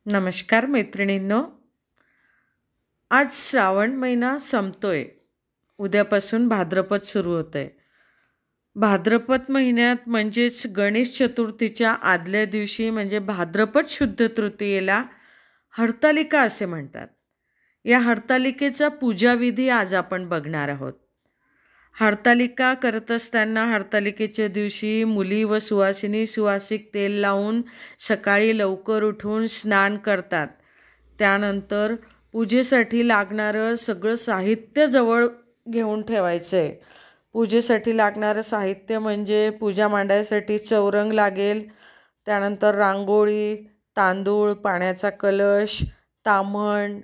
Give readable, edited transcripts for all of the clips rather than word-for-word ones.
नमस्कार मैत्रिणींनो. आज श्रावण महिना संपतोय. उद्यापासून भाद्रपद सुरू होतंय. भाद्रपद महिन्यात म्हणजेच गणेश चतुर्थीच्या आदल्या दिवशी म्हणजे भाद्रपद शुद्ध तृतीयेला हरतालिका असे म्हणतात. या हरतालिकेचा पूजाविधी आज आपण बघणार आहोत. हरतालिका करत असताना हरतालिकेच्या दिवशी मुली व सुवासिनी सुवासिक तेल लावून सकाळी लवकर उठून स्नान करतात. त्यानंतर पूजेसाठी लागणारं सगळं साहित्य जवळ घेऊन ठेवायचं आहे. पूजेसाठी लागणारं साहित्य म्हणजे पूजा मांडायसाठी चौरंग लागेल, त्यानंतर रांगोळी, तांदूळ, पाण्याचा कलश, ताम्हण,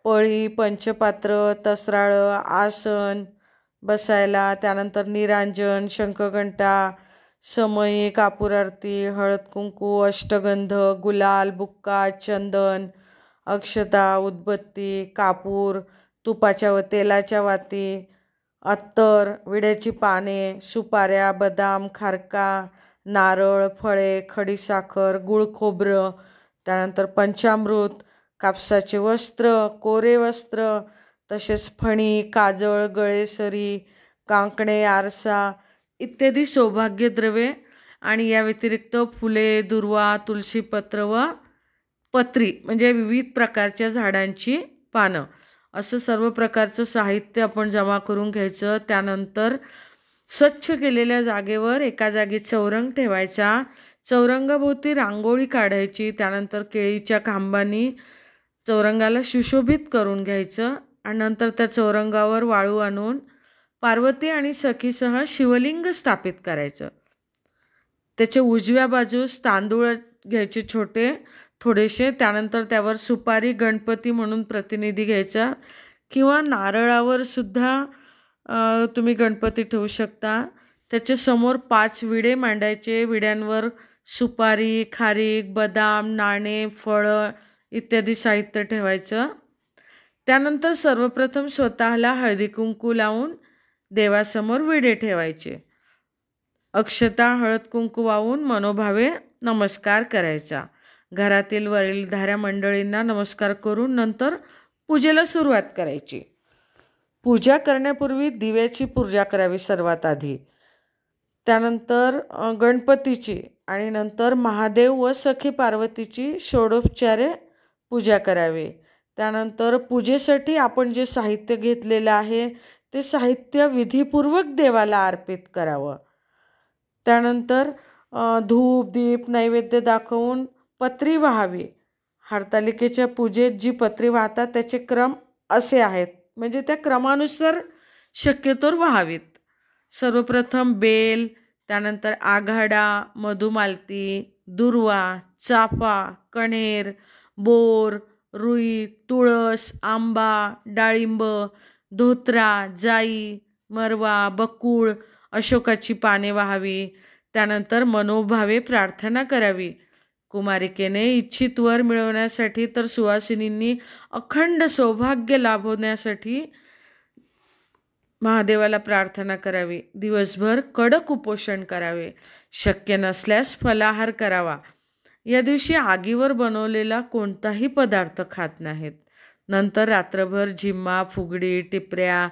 पळी, पंचपात्र, तसराळं, आसन बसायला, त्यानंतर निरांजन, शंखघंटा, समई, कापूर आरती, हळद कुंकू, अष्टगंध, गुलाल, बुक्का, चंदन, अक्षता, उदबत्ती, कापूर, तुपाच्या व तेलाच्या वाती, अत्तर, विड्याची पाने, सुपाऱ्या, बदाम, खारका, नारळ, फळे, खडीसाखर, गुळ खोबरं, त्यानंतर पंचामृत, कापसाचे वस्त्र, कोरे वस्त्र, तसेच फणी, काजळ, गळेसरी, कांकणे, आरसा इत्यादी सौभाग्यद्रव्ये आणि या व्यतिरिक्त फुले, दुर्वा, तुळशीपत्र व पत्री म्हणजे विविध प्रकारच्या झाडांची पानं असं सर्व प्रकारचं साहित्य आपण जमा करून घ्यायचं. त्यानंतर स्वच्छ केलेल्या जागेवर एका जागी चौरंग ठेवायचा. चौरंगाभोवती रांगोळी काढायची. त्यानंतर केळीच्या खांबांनी चौरंगाला सुशोभित करून घ्यायचं आणि नंतर त्या चौरंगावर वाळू आणून पार्वती आणि सखीसह शिवलिंग स्थापित करायचं. त्याच्या उजव्या बाजूस तांदूळ घ्यायचे छोटे थोडेसे. त्यानंतर त्यावर सुपारी, गणपती म्हणून प्रतिनिधी घ्यायचा किंवा नारळावर सुद्धा तुम्ही गणपती ठेवू शकता. त्याच्यासमोर 5 विडे मांडायचे. विड्यांवर सुपारी, खारीक, बदाम, नाणे, फळं इत्यादी साहित्य ठेवायचं. त्यानंतर सर्वप्रथम स्वतःला हळदी कुंकू लावून देवासमोर विडे ठेवायचे. अक्षता, हळद कुंकू वाहून मनोभावे नमस्कार करायचा. घरातील वडीलधाऱ्या मंडळींना नमस्कार करून नंतर पूजेला सुरुवात करायची. पूजा करण्यापूर्वी दिव्याची पूजा करावी सर्वात आधी. त्यानंतर गणपतीची आणि नंतर महादेव व सखी पार्वतीची षोडोपचारे पूजा करावी. त्यानंतर पूजेसाठी आपण जे साहित्य घेतलेलं आहे ते साहित्य विधीपूर्वक देवाला अर्पित करावं. त्यानंतर धूप, दीप, नैवेद्य दाखवून पत्री वाहावी. हरतालिकेच्या पूजेत जी पत्री वाहतात त्याचे क्रम असे आहेत, म्हणजे त्या क्रमानुसार शक्यतोवर वाहावीत. सर्वप्रथम बेल, त्यानंतर आघाडा, मधुमालती, दुर्वा, चाफा, कण्हेर, बोर, रुई, तुळस, आंबा, डाळिंब, धोत्रा, जाई, मरवा, बकुळ, अशोकाची पाने वाहावी. त्यानंतर मनोभावे प्रार्थना करावी. कुमारिकेने इच्छित वर मिळवण्यासाठी तर सुवासिनींनी अखंड सौभाग्य लाभवण्यासाठी महादेवाला प्रार्थना करावी. दिवसभर कडक उपोषण करावे. शक्य नसल्यास फलाहार करावा. या दिवशी आगीवर बनवलेला कोणताही पदार्थ खात नाहीत. नंतर रात्रभर झिम्मा, फुगडी, टिपऱ्या,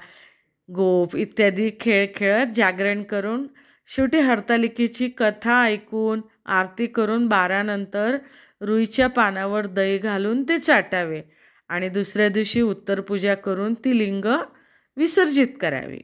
गोफ इत्यादी खेळ खेळत जागरण करून शेवटी हरतालिकेची कथा ऐकून आरती करून 12 नंतर रुईच्या पानावर दही घालून ते चाटावे आणि दुसऱ्या दिवशी उत्तर पूजा करून ती लिंग विसर्जित करावी.